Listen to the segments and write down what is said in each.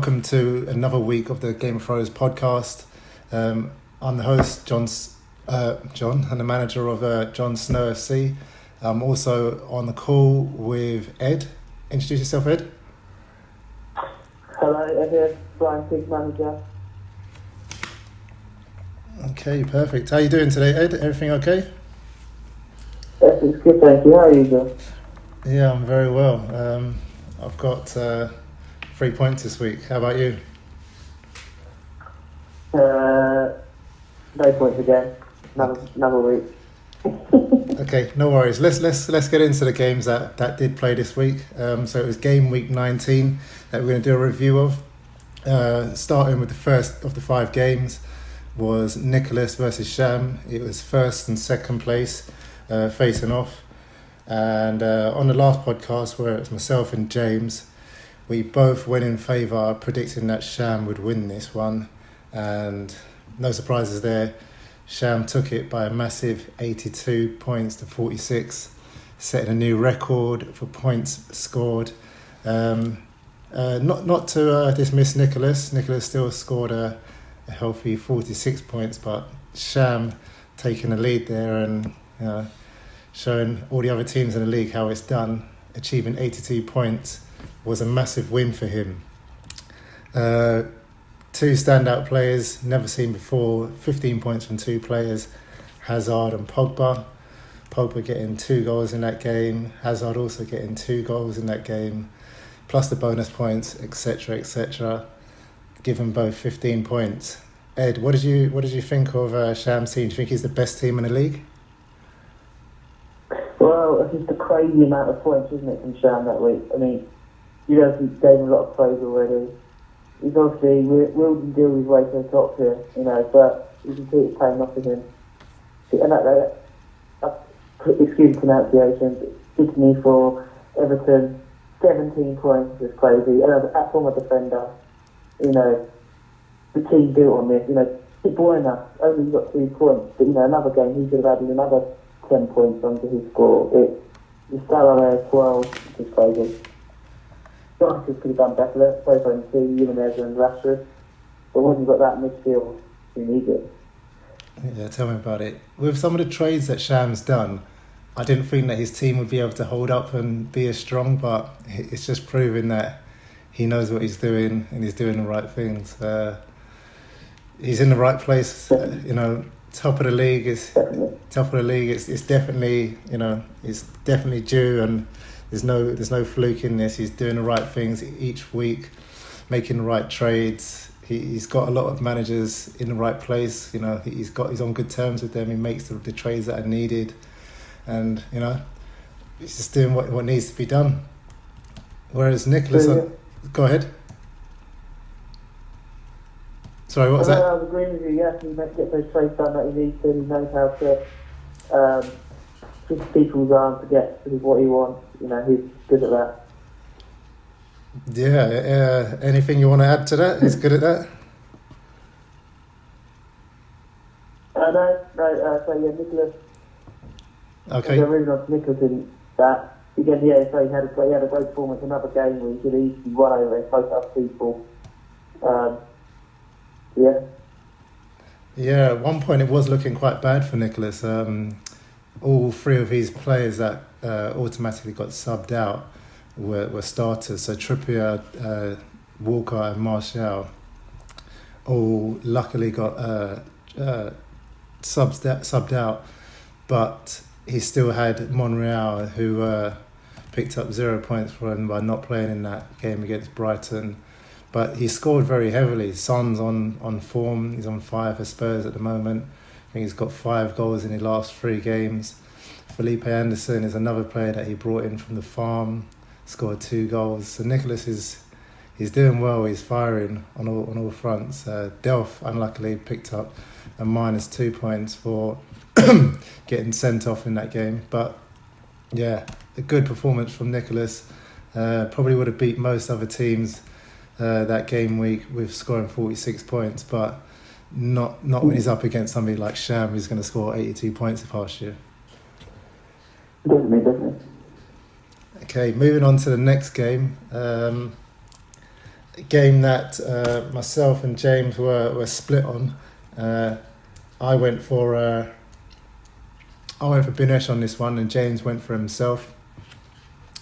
welcome to another week of the Game of Thrones podcast. I'm the host, John, and the manager of John SnowFC. I'm also on the call with Ed. Introduce yourself, Ed. Hello, Ed here, Brian Pig's manager. Okay, perfect. How are you doing today, Ed? Everything okay? Yes, it's good, thank you. How are you, John? Yeah, I'm very well. I've got 3 points this week. How about you? No points again. Another week. Okay, no worries. Let's get into the games that did play this week. So it was game week 19 that we're going to do a review of. Starting with the first of the 5 games was Nicholas versus Sham. It was first and second place facing off. And on the last podcast, where it was myself and James, we both went in favour predicting that Sham would win this one. And no surprises there. Sham took it by a massive 82 points to 46, setting a new record for points scored. Not to dismiss Nicholas. Nicholas still scored a healthy 46 points, but Sham taking the lead there and showing all the other teams in the league how it's done. Achieving 82 points was a massive win for him. 2 standout players, never seen before, 15 points from 2 players, Hazard and Pogba. Pogba getting 2 goals in that game, Hazard also getting 2 goals in that game, plus the bonus points, etc., etc. Give them both 15 points. Ed, what did you think of Sham's team? Do you think he's the best team in the league? Well, it's just a crazy amount of points, isn't it, from Sham that week? I mean, you know, he gave him a lot of praise already. He's obviously willed and deal his way to the top here, but you can see it's paying off for him. And excuse pronunciation, Sydney for Everton, 17 points is crazy. And as a former defender, the team built on this. Buena only got 2 points, but another game he could have added another 10 points onto his score. The Salah 12, which is crazy. Jonathan could have done better, both on Jimenez and Rashford. But when you've got that midfield, you need it. Yeah, tell me about it. With some of the trades that Sham's done, I didn't think that his team would be able to hold up and be as strong, but it's just proving that he knows what he's doing and he's doing the right things. He's in the right place, top of the league. It's definitely, it's definitely due, and there's no fluke in this. He's doing the right things each week, making the right trades. He's got a lot of managers in the right place. He's on good terms with them. He makes the trades that are needed, and he's just doing what needs to be done. Whereas Nicholas, go ahead. Sorry, what was that? I was agreeing with you. Yes, he gets those trades done that he needs to. He knows how to twist people's arms to get what he wants. He's good at that. Yeah. Anything you want to add to that? He's good at that. No. So Nicholas. Okay. The reason of Nicholas in that again, so he had a great performance another game where he could easily run over and post up people. Yeah, at one point it was looking quite bad for Nicholas. All 3 of his players that automatically got subbed out were starters. So Trippier, Walker and Martial all luckily got subbed out. But he still had Monreal, who picked up 0 points for him by not playing in that game against Brighton. But he scored very heavily. Son's on form. He's on fire for Spurs at the moment. I think he's got 5 goals in his last 3 games. Felipe Anderson is another player that he brought in from the farm, scored 2 goals. So Nicholas he's doing well. He's firing on all fronts. Delph unluckily picked up a -2 points for getting sent off in that game. But yeah, a good performance from Nicholas. Probably would have beat most other teams that game week with scoring 46 points, but not when he's up against somebody like Sham, who's going to score 82 points past you. Definitely. Okay, moving on to the next game. game that myself and James were split on. I went for Binesh on this one, and James went for himself.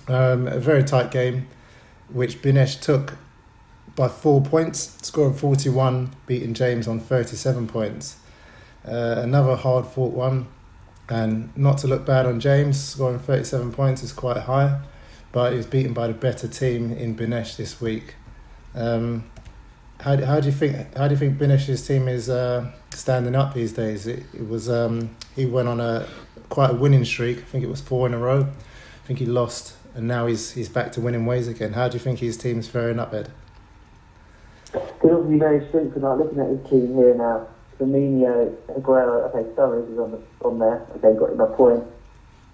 A very tight game, which Binesh took by 4 points, scoring 41, beating James on 37 points. Another hard fought one, and not to look bad on James, scoring 37 points is quite high, but he was beaten by the better team in Binesh this week. How do you think Binesh's team is standing up these days? It was he went on quite a winning streak. I think it was 4 in a row. I think he lost, and now he's back to winning ways again. How do you think his team's faring up, Ed? He's obviously very strengthened. Like looking at his team here now, Firmino, Aguero. Okay, Suarez is on there. Okay, got my point.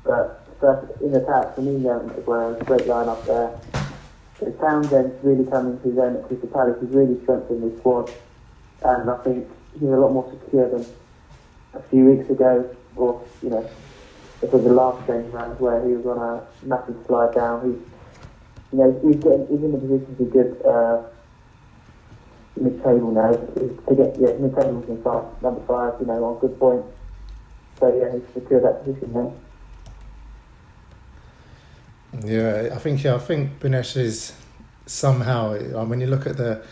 But first in attack, Firmino and Aguero, great lineup there. Townsend's really coming to his own at Crystal Palace. He's really strengthened his squad, and I think he's a lot more secure than a few weeks ago, or it was the last game round where he was on a massive slide down. He's in the position to be good mid-table now. To get mid-table in number 5, on good points. So he's secured that position now. Yeah, I think Binesh is somehow. When you look at the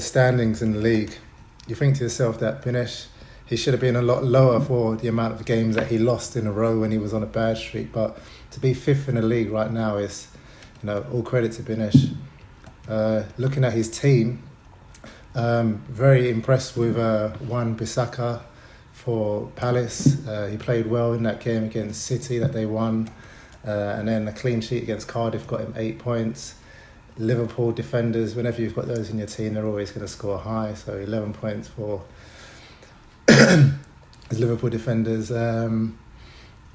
standings in the league, you think to yourself that Binesh, he should have been a lot lower for the amount of games that he lost in a row when he was on a bad streak. But to be 5th in the league right now is, all credit to Binesh. Looking at his team, very impressed with Wan-Bissaka for Palace. He played well in that game against City that they won. And then a clean sheet against Cardiff got him 8 points. Liverpool defenders, whenever you've got those in your team, they're always going to score high. So 11 points for his Liverpool defenders.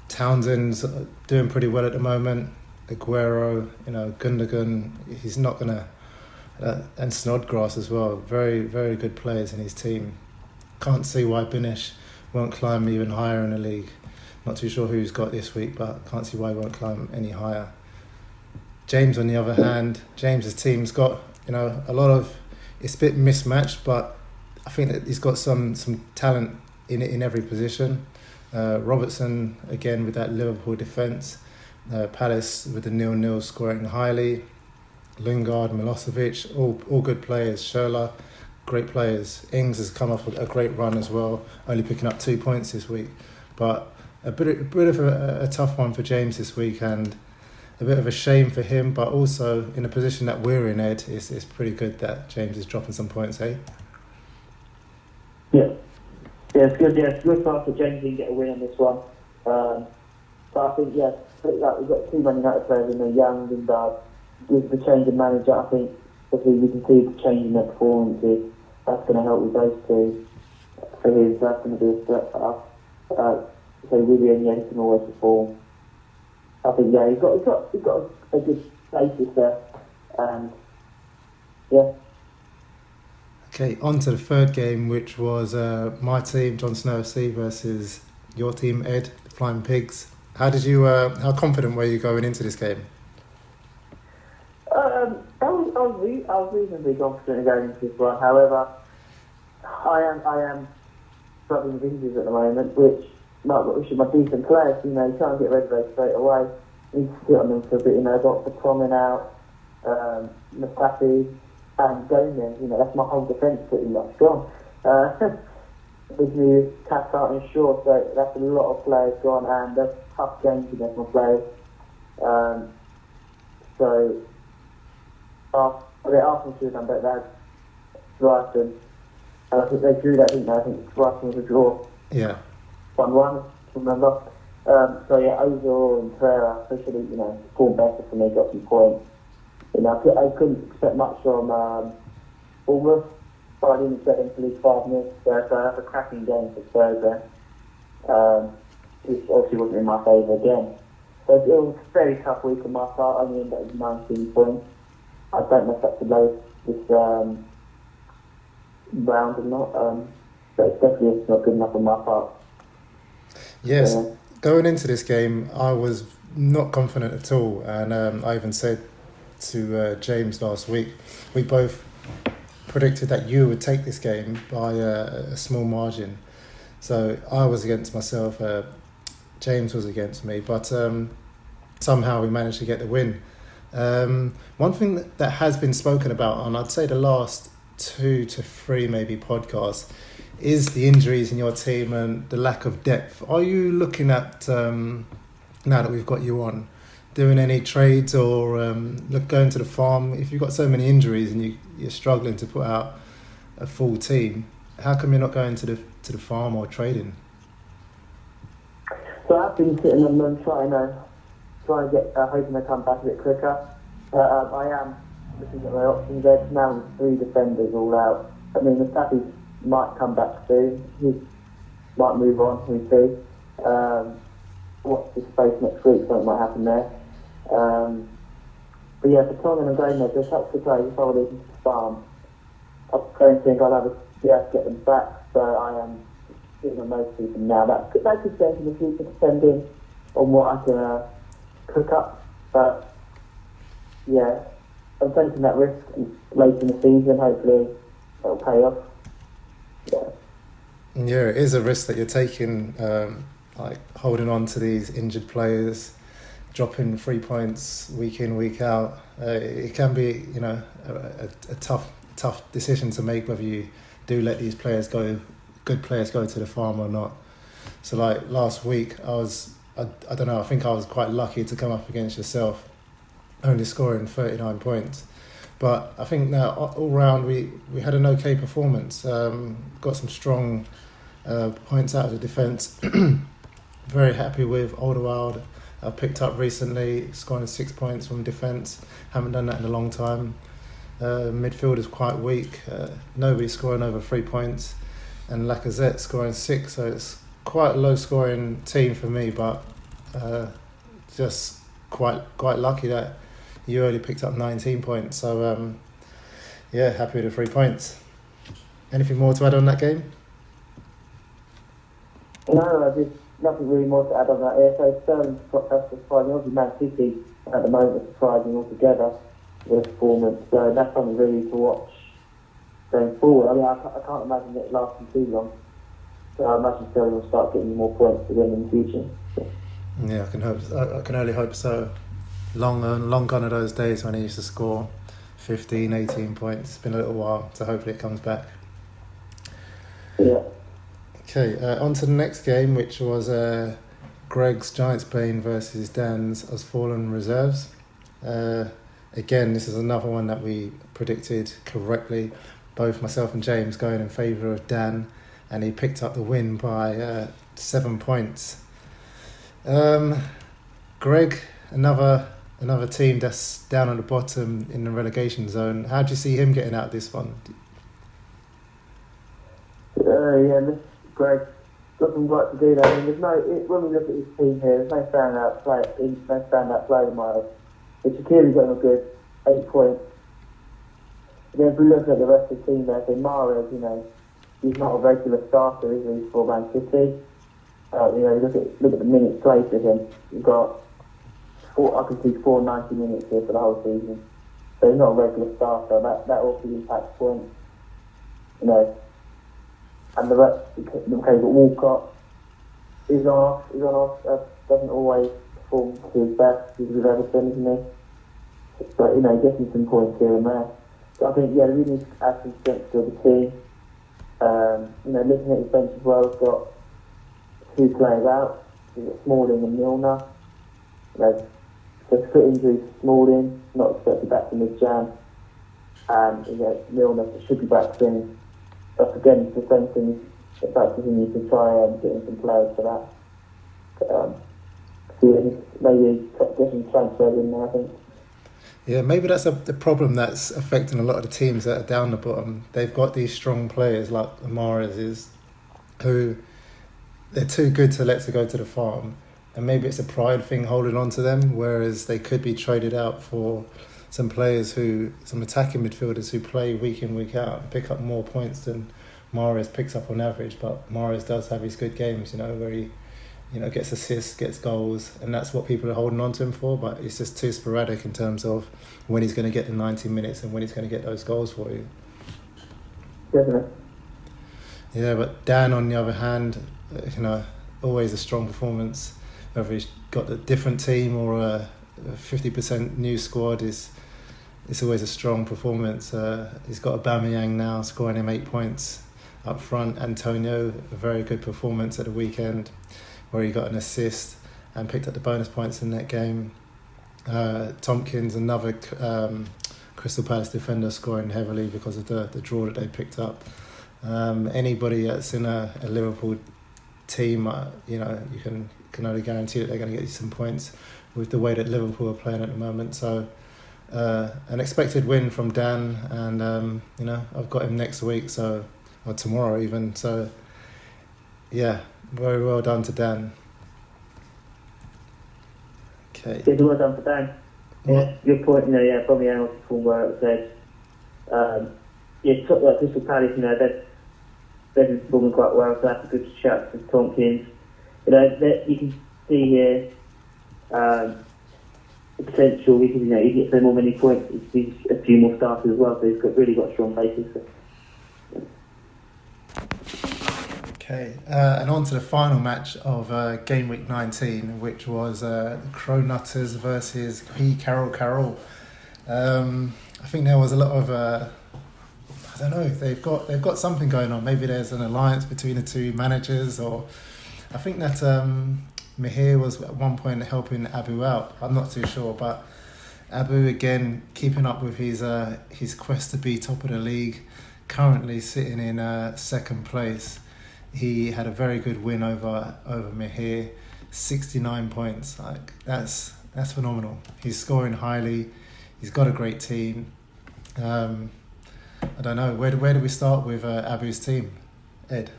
Townsend's doing pretty well at the moment. Aguero, Gundogan, he's not going to... and Snodgrass as well. Very, very good players in his team. Can't see why Binesh won't climb even higher in the league. Not too sure who he's got this week, but can't see why he won't climb any higher. James, on the other hand, James's team's got a lot of. It's a bit mismatched, but I think that he's got some talent in every position. Robertson again with that Liverpool defence. Palace with the 0-0 scoring highly. Lingard, Milosevic, all good players. Schürrle, great players. Ings has come off a great run as well, only picking up 2 points this week, but. A bit of a tough one for James this week, and a bit of a shame for him, but also in a position that we're in, Ed, it's pretty good that James is dropping some points, eh? Yeah, it's good. Yeah, it's good for James to get a win on this one. But I think we've got 2 Man United players in there, Young, Lingard. With the change of manager, I think we can see the change in their performances. That's going to help with those two. That's going to be a step up. So William Yates can always perform. I think he's got a good basis there, and yeah. Okay, on to the third game, which was my team, SnowFC, versus your team, Ed, the Flying Pigs. How confident were you going into this game? I was reasonably confident going into this one. However, I am struggling with injuries at the moment, which is my decent players. You can't get rid of those straight away. You need to sit on them for a bit. I've got the Promin out, Mustafi, and Gomez. That's my whole defence pretty much gone. With me, Cathcart and Shaw, so that's a lot of players gone, and there's tough games against my players. So, Arsenal should have done better. They had Brighton, and I think they drew that, didn't they? I think Brighton was a draw. Yeah. 1-1, remember. Overall in Pereira, especially, performed better for me, got some points. I couldn't expect much from Bournemouth, but I didn't expect them to lose 5-0. So that's a cracking game for Spurs there. Which obviously wasn't in my favour again. So it was a very tough week on my part. I only ended up with 19 points. I don't know if that's the lowest this round or not, but it's definitely not good enough on my part. Yes, going into this game, I was not confident at all, and I even said to James last week. We both predicted that you would take this game by a small margin. So I was against myself, James was against me, but somehow we managed to get the win. One thing that has been spoken about on, I'd say, the last 2 to 3 maybe podcasts is the injuries in your team and the lack of depth. Are you looking at, now that we've got you on, doing any trades or going to the farm? If you've got so many injuries and you're struggling to put out a full team, how come you're not going to the farm or trading? So I've been sitting on them trying to get, hoping they come back a bit quicker. I am looking at my options there. Now with 3 defenders all out. I mean, Mustafi might come back soon. He might move on, we'll see. Watch this space next week, something might happen there. But yeah, for Tongan and Gomez, they're such good players. If I were leaving to the farm, I don't think I'd have to get them back. So I am sitting on those people now. That could change in the future, depending on what I can cook up. But yeah, I'm taking that risk late in the season. Hopefully it'll pay off. Yeah, it is a risk that you're taking, like holding on to these injured players, dropping 3 points week in, week out. It can be, a tough decision to make, whether you do let these players go, good players go to the farm or not. So like last week, I don't know, I think I was quite lucky to come up against yourself, only scoring 39 points. But I think now all round we had an okay performance. Got some strong points out of the defence. Very happy with Alderweireld. I've picked up recently, scoring 6 points from defence. Haven't done that in a long time. Midfield is quite weak. Nobody scoring over 3 points, and Lacazette scoring 6. So it's quite a low scoring team for me, but just quite lucky that you only picked up 19 points. So yeah, happy with the 3 points. Anything more to add on that game? No, just nothing really more to add on that. So Sterling's surprising. Obviously, Man City at the moment is surprising altogether with the performance. So that's something really to watch going forward. I mean, I can't imagine it lasting too long. So I imagine Sterling will start getting more points again in the future. Yeah, I can only hope so. Long gone are those days when he used to score 15, 18 points. It's been a little while, so hopefully it comes back. Yeah. Okay, on to the next game, which was Greg's Giants Bane versus Dan's Fallen Reserves. Again, this is another one that we predicted correctly. Both myself and James going in favour of Dan, and he picked up the win by 7 points. Greg, another team that's down on the bottom in the relegation zone. How do you see him getting out this one? Yeah, this Greg doesn't like to do that. I mean, when we look at his team here, there's no standout player in my eyes. But Shaqiri's got a good 8 points. Then if we look at the rest of the team there, so Mahrez, he's not a regular starter, is he, for Man City? Look at the minutes played for him. You've got I can see 90 minutes here for the whole season. So he's not a regular starter. That also impacts points. And the rest, okay, but Walcott is on off, doesn't always perform to his best. He's with Everton, isn't he? But, getting some points here and there. So I think, we need to add some strength to the team. Looking at his bench as well, he's got 2 players out. He's got Smalling and Milner. So foot injuries to Smalling, not expected back to mid-Jan. And, Milner should be back soon. But again, it's the same thing. It's actually you need to try and get in some players for that. Maybe getting transferred in there, I think. Yeah, maybe that's the problem that's affecting a lot of the teams that are down the bottom. They've got these strong players like Mahrez who they're too good to let to go to the farm. And maybe it's a pride thing holding on to them, whereas they could be traded out for some attacking midfielders who play week in, week out and pick up more points than Mahrez picks up on average. But Mahrez does have his good games, where he gets assists, gets goals, and that's what people are holding on to him for. But it's just too sporadic in terms of when he's going to get the 90 minutes and when he's going to get those goals for you. Definitely. Yeah, but Dan, on the other hand, always a strong performance. Whether he's got a different team or a 50% new squad, it's always a strong performance. He's got Aubameyang now scoring him 8 points up front. Antonio, a very good performance at the weekend where he got an assist and picked up the bonus points in that game. Tompkins, another Crystal Palace defender, scoring heavily because of the draw that they picked up. Anybody that's in a Liverpool team, you can only guarantee that they're going to get you some points with the way that Liverpool are playing at the moment. So an expected win from Dan, and I've got him next week, or tomorrow even. So yeah, very well done to Dan. Okay. Yeah, well done for Dan. Yeah, good point. Probably able to perform where it said. Top like Crystal Palace, they've been performing quite well, so that's a good shout to Tompkins. You can see here the potential. Because he gets so many points, he's a few more starters as well, so he's really got a strong basis. Okay, and on to the final match of Game Week 19, which was the Crow Nutters versus Carroll. I think there was a lot of I don't know. They've got something going on. Maybe there's an alliance between the two managers, or I think that Mihir was at one point helping Abu out. I'm not too sure, but Abu again keeping up with his quest to be top of the league. Currently sitting in second place. He had a very good win over Mihir, 69 points. Like that's phenomenal. He's scoring highly. He's got a great team. I don't know. Where do we start with Abu's team, Ed?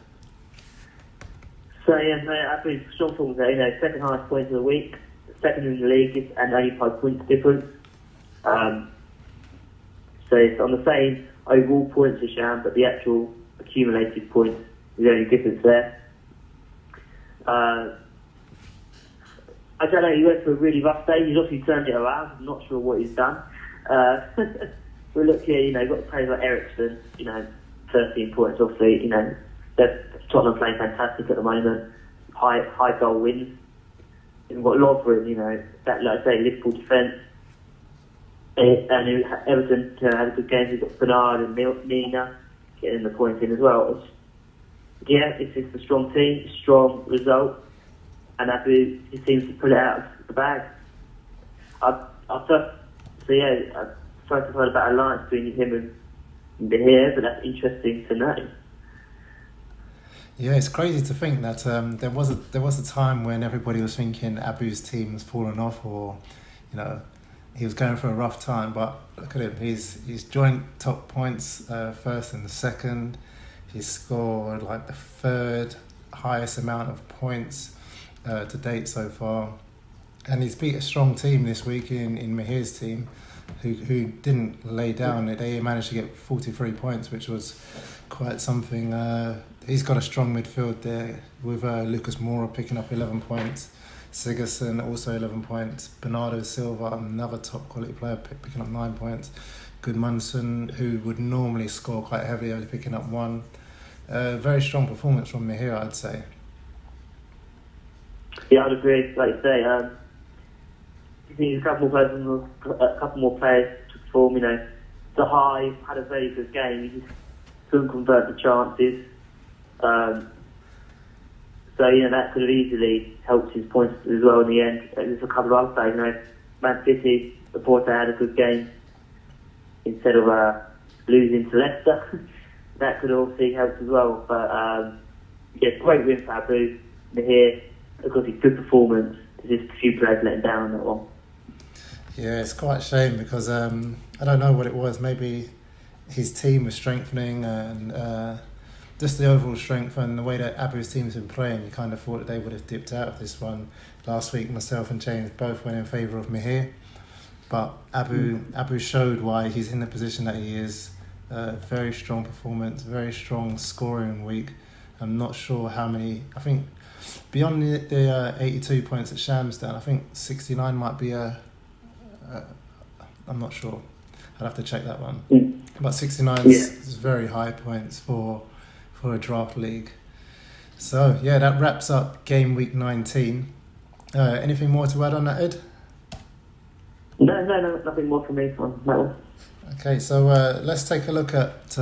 So Abu's strong form there. Second highest points of the week, second in the league, and only 5 points difference. So it's on the same overall points as Sham, but the actual accumulated points is the only difference there. I don't know. He went through a really rough stage. He's obviously turned it around. I'm not sure what he's done. But look here, you've got players like Ericsson, 13 points, obviously, Tottenham playing fantastic at the moment, high goal wins. You've got Lovren, that, like I say, Liverpool defence. And Everton had a good game. You've got Bernard and Mina getting the points in as well. It's just a strong team, strong result, and Abu just seems to pull it out of the bag. First I've heard about an alliance between him and Mihir, but that's interesting to know. Yeah, it's crazy to think that there was a time when everybody was thinking Abu's team has fallen off, or he was going through a rough time. But look at him; he's joint top points, first and second. He's scored like the third highest amount of points to date so far, and he's beat a strong team this week in Mihir's team, who didn't lay down. They managed to get 43 points, which was quite something. He's got a strong midfield there with Lucas Moura picking up 11 points, Sigurdsson also 11 points, Bernardo Silva, another top quality player, picking up 9 points, Gudmundsson, who would normally score quite heavily, only picking up 1. Very strong performance from Mihir, I'd say. Yeah, I'd agree. Like you say, I think a couple more players to perform. Zaha had a very good game. He just couldn't convert the chances. That could have easily helped his points as well in the end. There's a couple of other players. Man City, Laporte had a good game instead of losing to Leicester. That could have obviously helped as well. But great win for Abu. Mihir, because it's good performance. There's just a few players letting down on that one. Yeah, it's quite a shame because I don't know what it was. Maybe his team was strengthening, and just the overall strength and the way that Abu's team's been playing, you kind of thought that they would have dipped out of this one. Last week, myself and James both went in favour of Mihir, but Abu showed why he's in the position that he is. Very strong performance, very strong scoring week. I'm not sure how many. I think beyond the 82 points that Sham's done, I think 69 might be I'm not sure. I'd have to check that one. But 69 is very high points for a draft league. So yeah, that wraps up game week 19. Anything more to add on that, Ed? No, nothing more from me on that one. Okay, so let's take a look at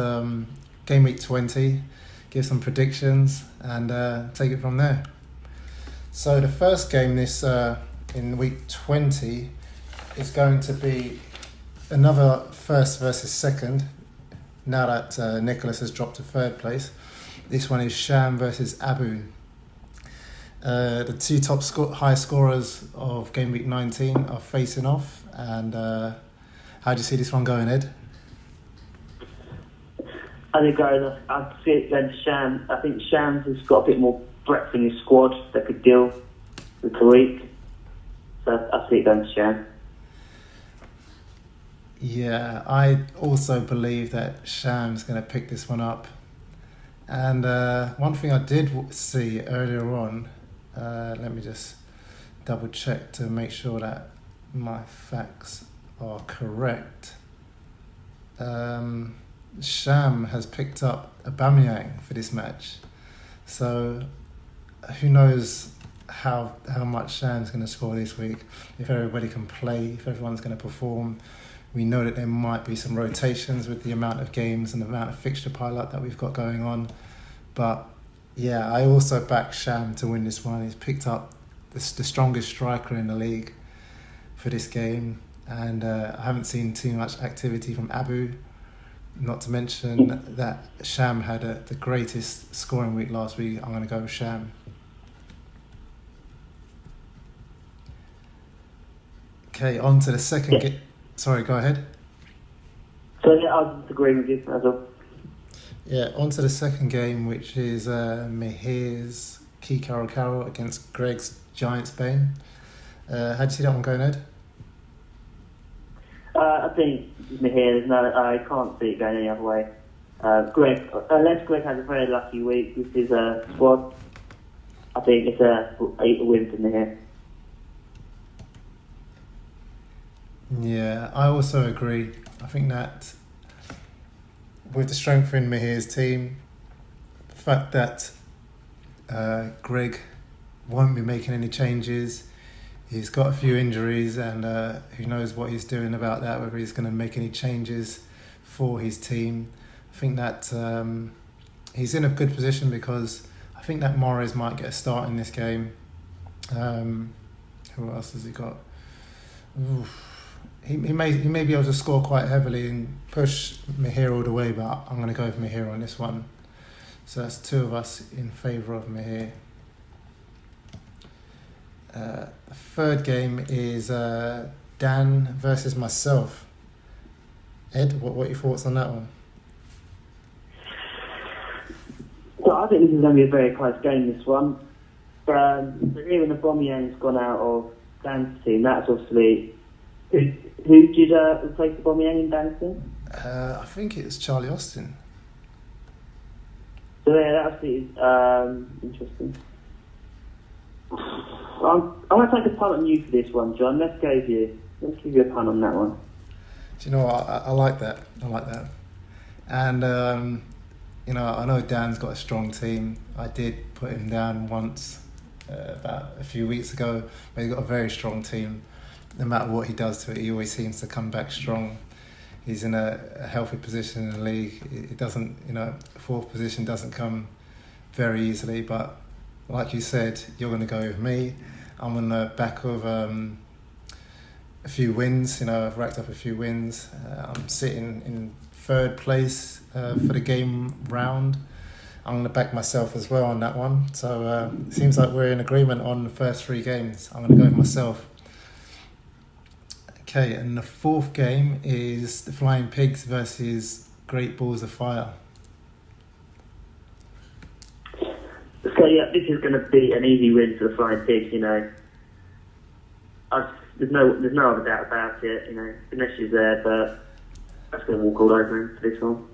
game week 20, give some predictions, and take it from there. So the first game this in week 20 is going to be another first versus second. Now that Nicholas has dropped to third place, this one is Sham versus Abu. The two top high scorers of game week 19 are facing off. And how do you see this one going, Ed? I think I'd see it going to Sham. I think Shams has got a bit more breadth in his squad that could deal with Tariq. So I see it going to Sham. Yeah, I also believe that Sham's going to pick this one up. And one thing I did see earlier on, let me just double check to make sure that my facts are correct. Sham has picked up Aubameyang for this match. So who knows how much Sham's going to score this week, if everybody can play, if everyone's going to perform. We know that there might be some rotations with the amount of games and the amount of fixture pile-up that we've got going on. But yeah, I also back Sham to win this one. He's picked up the strongest striker in the league for this game. And I haven't seen too much activity from Abu. Not to mention that Sham had the greatest scoring week last week. I'm going to go with Sham. Okay, on to the second game. Sorry, go ahead. So yeah, I'll disagree with you as well. Yeah, on to the second game, which is Mihir's Key Carol against Greg's Giant Spain. How do you see that one going, Ed? I think Mihir, I can't see it going any other way. Greg, unless Greg has a very lucky week with his squad, I think it's a win for Mihir. Yeah, I also agree. I think that with the strength in Mihir's team, the fact that Greg won't be making any changes, he's got a few injuries, and who knows what he's doing about that, whether he's going to make any changes for his team. I think that he's in a good position because I think that Morris might get a start in this game. Who else has he got? He may be able to score quite heavily and push Mihir all the way, but I'm going to go with Mihir on this one. So that's two of us in favour of Mihir. The third game is Dan versus myself. Ed, what are your thoughts on that one? So I think this is going to be a very close game, this one. Even if Aubameyang's gone out of Dan's team, that's obviously... Who did replace Aubameyang in Dan's team? I think it's Charlie Austin. So yeah, that's interesting. I'm going to take a punt on you for this one, John. Let's give you a punt on that one. Do you know what? I like that. And, I know Dan's got a strong team. I did put him down once about a few weeks ago, but he's got a very strong team. No matter what he does to it, he always seems to come back strong. He's in a healthy position in the league. It doesn't, fourth position doesn't come very easily, but like you said, you're going to go with me. I'm on the back of a few wins. I've racked up a few wins. I'm sitting in third place for the game round. I'm going to back myself as well on that one. So it seems like we're in agreement on the first three games. I'm going to go with myself. Okay, and the fourth game is the Flying Pigs versus Great Balls of Fire. So yeah, this is going to be an easy win for the Flying Pigs. There's no other doubt about it. Vanessa's there, but that's going to walk all over him for this one.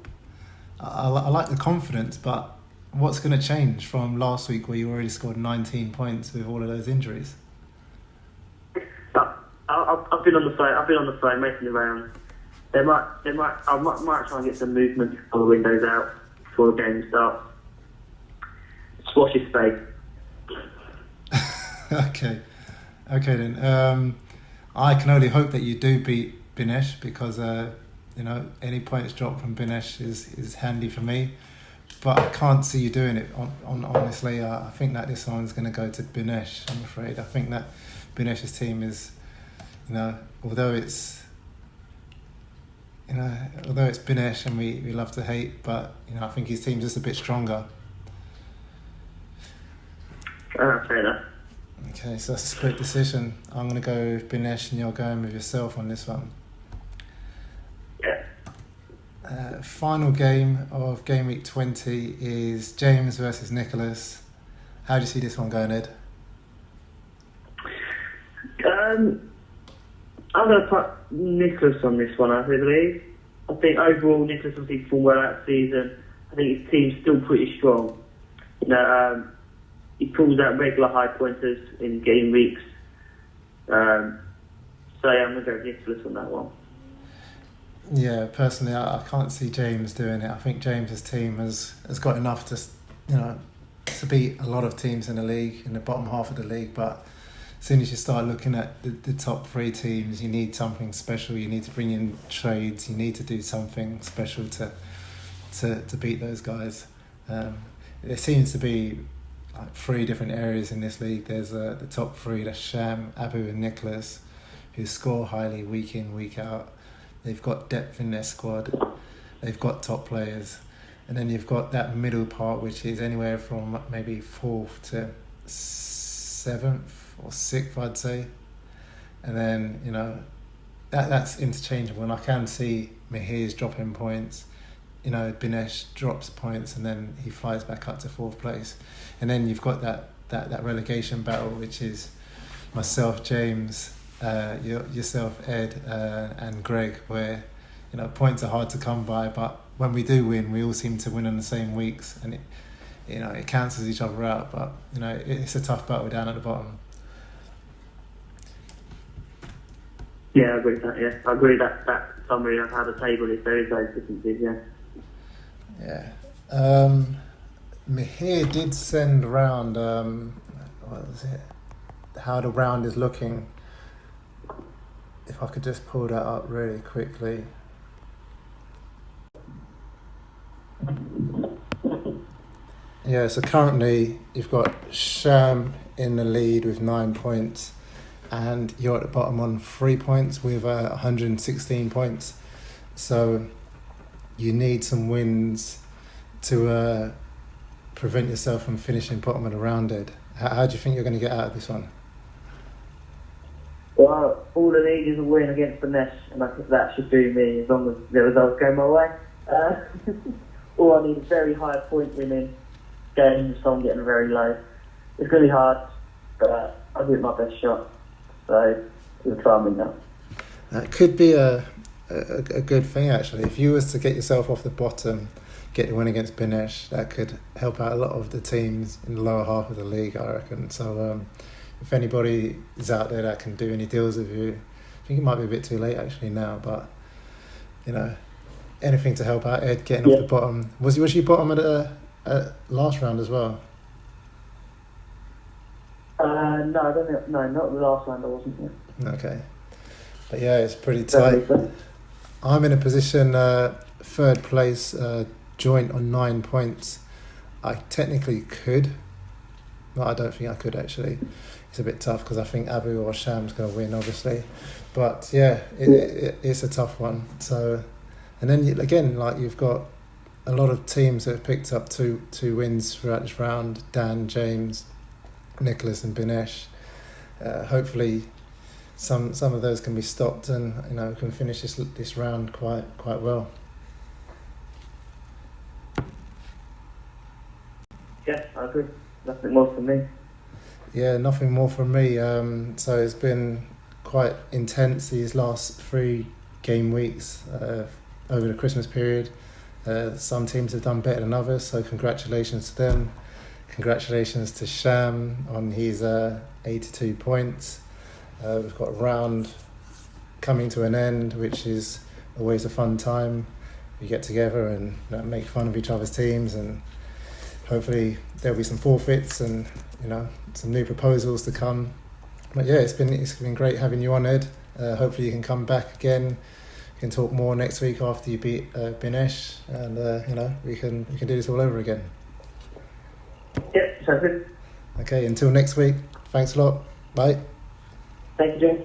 I like the confidence, but what's going to change from last week where you already scored 19 points with all of those injuries? I've been on the phone making the rounds. I might try and get some movement before the window's out, before the game starts. Squash his face. Okay then. I can only hope that you do beat Binesh because any points dropped from Binesh is handy for me. But I can't see you doing it. Honestly, I think that this one's going to go to Binesh. I'm afraid. I think that Binesh's team is, although it's Binesh and we love to hate, but I think his team's just a bit stronger. Fair enough. Okay, so that's a split decision. I'm going to go with Binesh and you're going with yourself on this one. Yeah. Final game of game week 20 is James versus Nicholas. How do you see this one going, Ed? I'm going to put Nicholas on this one, I believe. I think overall Nicholas has performed well that season. I think his team's still pretty strong. He pulls out regular high pointers in game weeks. So I'm going to go with Nicholas on that one. Yeah, personally, I can't see James doing it. I think James's team has got enough to beat a lot of teams in the league, in the bottom half of the league. But as soon as you start looking at the top three teams, you need something special. You need to bring in trades. You need to do something special to beat those guys. There seems to be like three different areas in this league. There's the top three, that's Sham, Abu and Nicholas, who score highly week in, week out. They've got depth in their squad. They've got top players. And then you've got that middle part, which is anywhere from maybe 4th to 7th or 6th, I'd say. And then, that's interchangeable. And I can see Mihir's dropping points. Binesh drops points and then he flies back up to 4th place. And then you've got that relegation battle, which is myself, James, yourself, Ed, and Greg, where points are hard to come by, but when we do win, we all seem to win on the same weeks, and it cancels each other out. But it's a tough battle down at the bottom. Yeah, I agree with that. Yeah, I agree that summary of how the table is. There is those differences. Yeah. Yeah. Mihir did send around. What was it? How the round is looking. If I could just pull that up really quickly. Yeah, so currently you've got Sham in the lead with 9 points, and you're at the bottom on 3 points with 116 points. So you need some wins to prevent yourself from finishing bottom of the round, Ed. How do you think you're going to get out of this one? Well, all I need is a win against Binesh, and I think that should do me as long as the results go my way. All I need is very high point winning games, so I'm getting very low. It's going to be hard, but I'll give it my best shot. So we'll try and win now. That could be a good thing, actually. If you was to get yourself off the bottom, get the win against Binesh, that could help out a lot of the teams in the lower half of the league, I reckon. So if anybody is out there that can do any deals with you, I think it might be a bit too late actually now, but anything to help out Ed getting off the bottom. Was you bottom at the last round as well? No, I don't think. No, not the last round. I wasn't here. Okay, but yeah, it's pretty tight. I'm in a position 3rd place, joint on 9 points. I technically could, but I don't think I could actually. It's a bit tough because I think Abu or Sham's going to win, obviously. But yeah, it's a tough one. So, and then again, like you've got a lot of teams that have picked up two wins throughout this round. Dan, James, Nicholas, and Binesh. Hopefully, some of those can be stopped, and can finish this round quite well. Yeah, I agree. Nothing more from me. Yeah, nothing more from me. So it's been quite intense these last 3 game weeks over the Christmas period. Some teams have done better than others, so congratulations to them. Congratulations to Sham on his 82 points. We've got a round coming to an end, which is always a fun time. We get together and make fun of each other's teams, and hopefully there'll be some forfeits and some new proposals to come. But yeah, it's been great having you on, Ed. Hopefully you can come back again. We can talk more next week after you beat Binesh, and we can do this all over again. Yep, sounds good. Okay, until next week. Thanks a lot. Bye. Thank you, James.